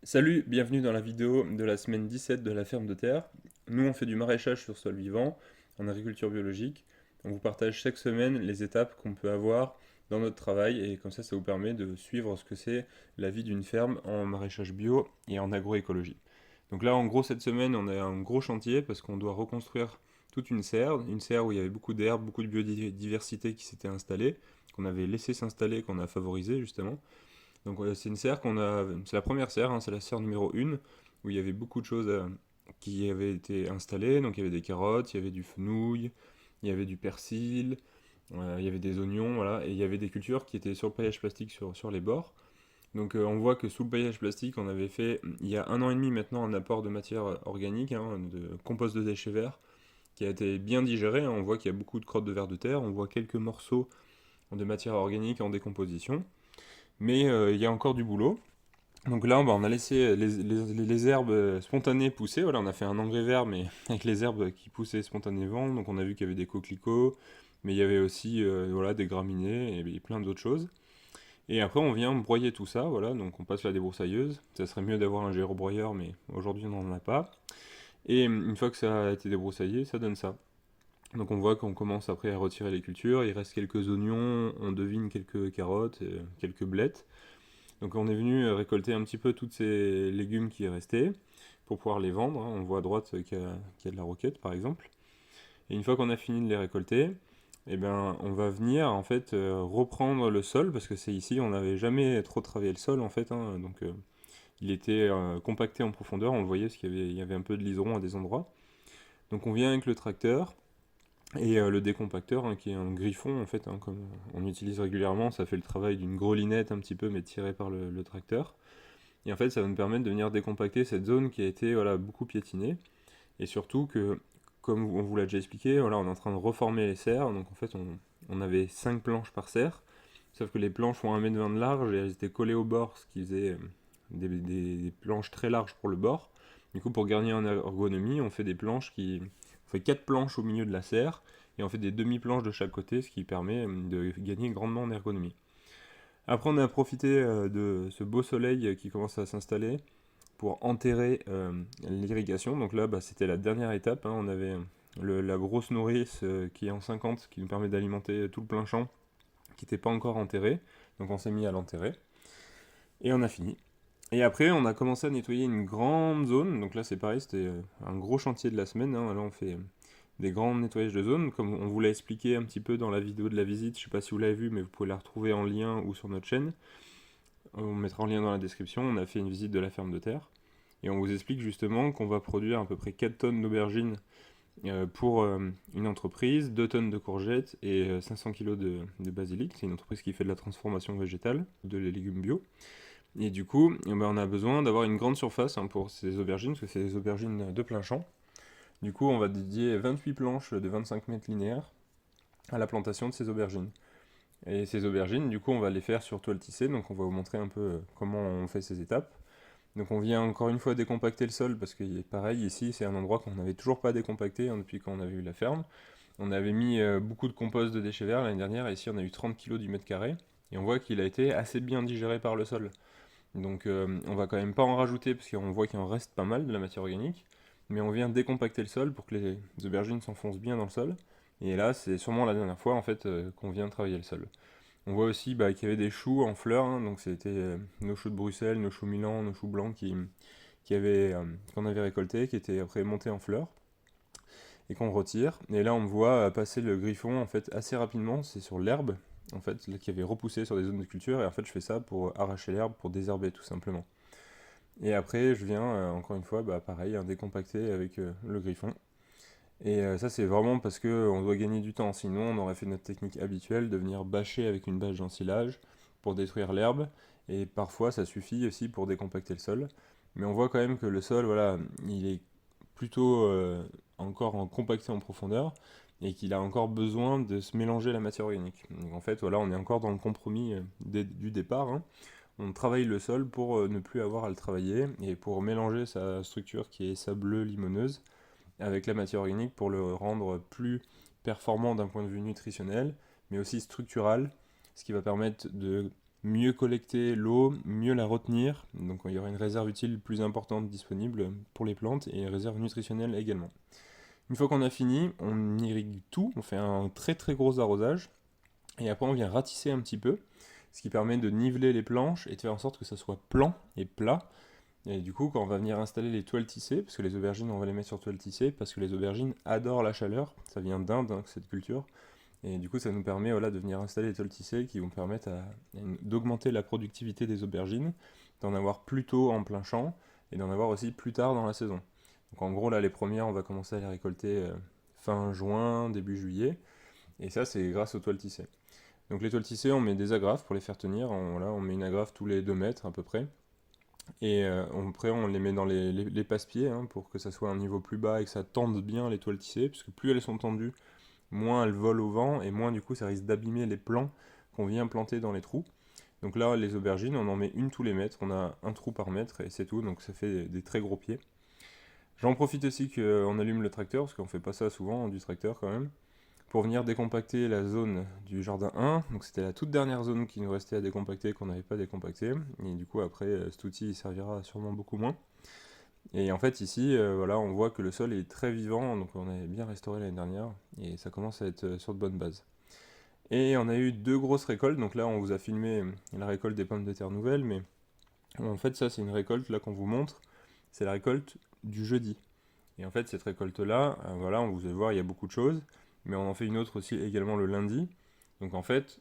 Salut, bienvenue dans la vidéo de la semaine 17 de la ferme de terre. Nous, on fait du maraîchage sur sol vivant, en agriculture biologique. On vous partage chaque semaine les étapes qu'on peut avoir dans notre travail et comme ça vous permet de suivre ce que c'est la vie d'une ferme en maraîchage bio et en agroécologie. Donc là, en gros, cette semaine, on a un gros chantier parce qu'on doit reconstruire toute une serre où il y avait beaucoup d'herbes, beaucoup de biodiversité qui s'était installée, qu'on avait laissé s'installer, qu'on a favorisé justement. Donc c'est une serre c'est la première serre, hein, c'est la serre numéro 1, où il y avait beaucoup de choses qui avaient été installées. Donc il y avait des carottes, il y avait du fenouil, il y avait du persil, il y avait des oignons, voilà, et il y avait des cultures qui étaient sur le paillage plastique sur les bords. Donc on voit que sous le paillage plastique, on avait fait, il y a 1 an et demi maintenant, un apport de matière organique, hein, de compost de déchets verts, qui a été bien digéré, hein. On voit qu'il y a beaucoup de crottes de vers de terre, on voit quelques morceaux de matière organique en décomposition. Mais il y a encore du boulot. Donc là, bah, on a laissé les herbes spontanées pousser. Voilà, on a fait un engrais vert, mais avec les herbes qui poussaient spontanément. Donc on a vu qu'il y avait des coquelicots, mais il y avait aussi voilà, des graminées et plein d'autres choses. Et après, on vient broyer tout ça. Voilà, donc on passe la débroussailleuse. Ça serait mieux d'avoir un gyrobroyeur, mais aujourd'hui, on n'en a pas. Et une fois que ça a été débroussaillé, ça donne ça. Donc on voit qu'on commence après à retirer les cultures. Il reste quelques oignons, on devine quelques carottes, quelques blettes. Donc on est venu récolter un petit peu tous ces légumes qui restaient pour pouvoir les vendre, hein. On voit à droite qu'il y a de la roquette par exemple. Et une fois qu'on a fini de les récolter, eh ben, on va venir en fait reprendre le sol parce que c'est ici, on n'avait jamais trop travaillé le sol en fait, hein. Donc il était compacté en profondeur, on le voyait parce qu'il y avait un peu de liseron à des endroits. Donc on vient avec le tracteur et le décompacteur, hein, qui est un griffon en fait, hein, comme on utilise régulièrement. Ça fait le travail d'une grelinette un petit peu mais tiré par le tracteur. Et en fait, ça va nous permettre de venir décompacter cette zone qui a été voilà, beaucoup piétinée. Et surtout que, comme on vous l'a déjà expliqué, voilà, on est en train de reformer les serres. Donc en fait, on avait 5 planches par serre. Sauf que les planches font 1,20 m de large et elles étaient collées au bord, ce qui faisait des planches très larges pour le bord. Du coup, pour gagner en ergonomie, on fait des planches on fait 4 planches au milieu de la serre et on fait des demi-planches de chaque côté, ce qui permet de gagner grandement en ergonomie. Après, on a profité de ce beau soleil qui commence à s'installer pour enterrer l'irrigation. Donc là, bah, c'était la dernière étape, hein. On avait la grosse nourrice qui est en 50, qui nous permet d'alimenter tout le plein champ, qui n'était pas encore enterré. Donc on s'est mis à l'enterrer. Et on a fini. Et après, on a commencé à nettoyer une grande zone. Donc là, c'est pareil, c'était un gros chantier de la semaine, hein. Là, on fait des grands nettoyages de zone. Comme on vous l'a expliqué un petit peu dans la vidéo de la visite, je ne sais pas si vous l'avez vu, mais vous pouvez la retrouver en lien ou sur notre chaîne. On mettra en lien dans la description. On a fait une visite de la ferme de terre. Et on vous explique justement qu'on va produire à peu près 4 tonnes d'aubergines pour une entreprise, 2 tonnes de courgettes et 500 kg de basilic. C'est une entreprise qui fait de la transformation végétale, de les légumes bio. Et du coup, eh ben, on a besoin d'avoir une grande surface, hein, pour ces aubergines, parce que c'est des aubergines de plein champ. Du coup, on va dédier 28 planches de 25 mètres linéaires à la plantation de ces aubergines. Et ces aubergines, du coup, on va les faire sur toile tissée, donc on va vous montrer un peu comment on fait ces étapes. Donc on vient encore une fois décompacter le sol, parce que pareil, ici, c'est un endroit qu'on n'avait toujours pas décompacté, hein, depuis qu'on avait eu la ferme. On avait mis beaucoup de compost de déchets verts l'année dernière, et ici on a eu 30 kg du mètre carré, et on voit qu'il a été assez bien digéré par le sol. Donc on va quand même pas en rajouter parce qu'on voit qu'il en reste pas mal de la matière organique, mais on vient décompacter le sol pour que les aubergines s'enfoncent bien dans le sol. Et là, c'est sûrement la dernière fois en fait qu'on vient travailler le sol. On voit aussi bah, qu'il y avait des choux en fleurs, hein. Donc c'était nos choux de Bruxelles, nos choux Milan, nos choux blancs qu'on avait récoltés, qui étaient après montés en fleurs et qu'on retire. Et là, on me voit passer le griffon en fait assez rapidement. C'est sur l'herbe en fait là, qui avait repoussé sur des zones de culture. Et en fait, je fais ça pour arracher l'herbe, pour désherber tout simplement. Et après, je viens encore une fois, bah, pareil, hein, décompacter avec le griffon. Et ça, c'est vraiment parce que on doit gagner du temps. Sinon, on aurait fait notre technique habituelle de venir bâcher avec une bâche d'ensilage pour détruire l'herbe. Et parfois, ça suffit aussi pour décompacter le sol. Mais on voit quand même que le sol, voilà, il est plutôt encore compacté en profondeur et qu'il a encore besoin de se mélanger à la matière organique. Donc en fait, voilà, on est encore dans le compromis du départ, hein. On travaille le sol pour ne plus avoir à le travailler et pour mélanger sa structure qui est sableuse, limoneuse avec la matière organique pour le rendre plus performant d'un point de vue nutritionnel, mais aussi structural, ce qui va permettre de mieux collecter l'eau, mieux la retenir, donc il y aura une réserve utile plus importante disponible pour les plantes et une réserve nutritionnelle également. Une fois qu'on a fini, on irrigue tout, on fait un très très gros arrosage, et après on vient ratisser un petit peu, ce qui permet de niveler les planches et de faire en sorte que ça soit plan et plat. Et du coup, quand on va venir installer les toiles tissées, parce que les aubergines, on va les mettre sur toile tissée, parce que les aubergines adorent la chaleur, ça vient d'Inde, hein, cette culture, et du coup, ça nous permet voilà, de venir installer les toiles tissées qui vont permettre d'augmenter la productivité des aubergines, d'en avoir plus tôt en plein champ, et d'en avoir aussi plus tard dans la saison. Donc en gros, là, les premières, on va commencer à les récolter fin juin, début juillet, et ça, c'est grâce aux toiles tissées. Donc les toiles tissées, on met des agrafes pour les faire tenir, on met une agrafe tous les 2 mètres à peu près, et après, on les met dans les passe-pieds hein, pour que ça soit à un niveau plus bas et que ça tende bien les toiles tissées, parce que plus elles sont tendues, moins elles volent au vent et moins du coup ça risque d'abîmer les plants qu'on vient planter dans les trous. Donc là, les aubergines, on en met une tous les mètres, on a un trou par mètre et c'est tout, donc ça fait des très gros pieds. J'en profite aussi qu'on allume le tracteur, parce qu'on fait pas ça souvent du tracteur quand même, pour venir décompacter la zone du jardin 1. Donc c'était la toute dernière zone qui nous restait à décompacter, qu'on n'avait pas décompacté. Et du coup après, cet outil il servira sûrement beaucoup moins. Et en fait ici, voilà, on voit que le sol est très vivant, donc on avait bien restauré l'année dernière, et ça commence à être sur de bonnes bases. Et on a eu 2 grosses récoltes, donc là on vous a filmé la récolte des pommes de terre nouvelles, mais en fait ça c'est une récolte là qu'on vous montre, c'est la récolte du jeudi. Et en fait cette récolte là, voilà, on vous allez voir, il y a beaucoup de choses, mais on en fait une autre aussi également le lundi. Donc en fait,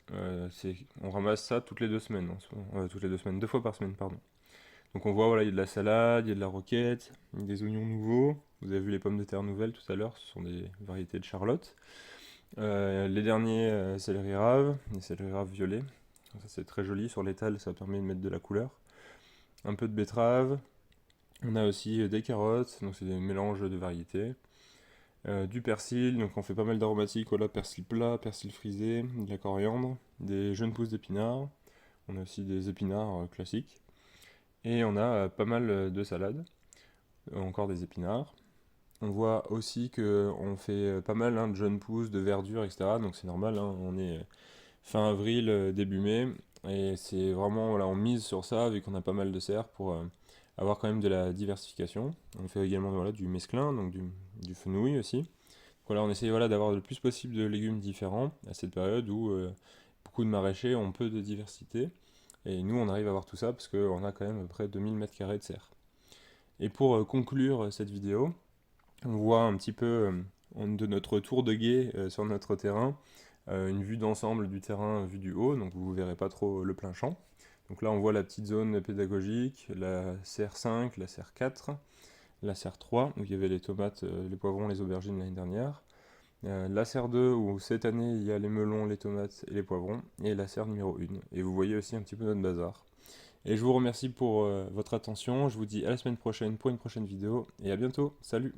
on ramasse ça toutes les 2 semaines, toutes les 2 semaines, 2 fois par semaine, pardon. Donc on voit, voilà, il y a de la salade, il y a de la roquette, il y a des oignons nouveaux. Vous avez vu les pommes de terre nouvelles tout à l'heure, ce sont des variétés de Charlotte. Les derniers, céleri rave, les céleri rave violets. Ça c'est très joli, sur l'étal ça permet de mettre de la couleur. Un peu de betterave. On a aussi des carottes, donc c'est des mélanges de variétés. Du persil, donc on fait pas mal d'aromatiques, voilà, persil plat, persil frisé, de la coriandre, des jeunes pousses d'épinards. On a aussi des épinards classiques. Et on a pas mal de salades, encore des épinards. On voit aussi qu'on fait pas mal hein, de jeunes pousses, de verdure, etc. Donc c'est normal, hein, on est fin avril, début mai. Et c'est vraiment, voilà, on mise sur ça, vu qu'on a pas mal de serres, pour avoir quand même de la diversification. On fait également voilà, du mesclun, donc du fenouil aussi. Voilà, on essaye voilà, d'avoir le plus possible de légumes différents à cette période où beaucoup de maraîchers ont peu de diversité. Et nous, on arrive à avoir tout ça parce qu'on a quand même à peu près 2000 m² de serre. Et pour conclure cette vidéo, on voit un petit peu de notre tour de guet sur notre terrain, une vue d'ensemble du terrain vue du haut, donc vous ne verrez pas trop le plein champ. Donc là, on voit la petite zone pédagogique, la serre 5, la serre 4, la serre 3, où il y avait les tomates, les poivrons, les aubergines l'année dernière. La serre 2 où cette année il y a les melons, les tomates et les poivrons, et la serre numéro 1. Et vous voyez aussi un petit peu notre bazar. Et je vous remercie pour votre attention, je vous dis à la semaine prochaine pour une prochaine vidéo, et à bientôt, salut!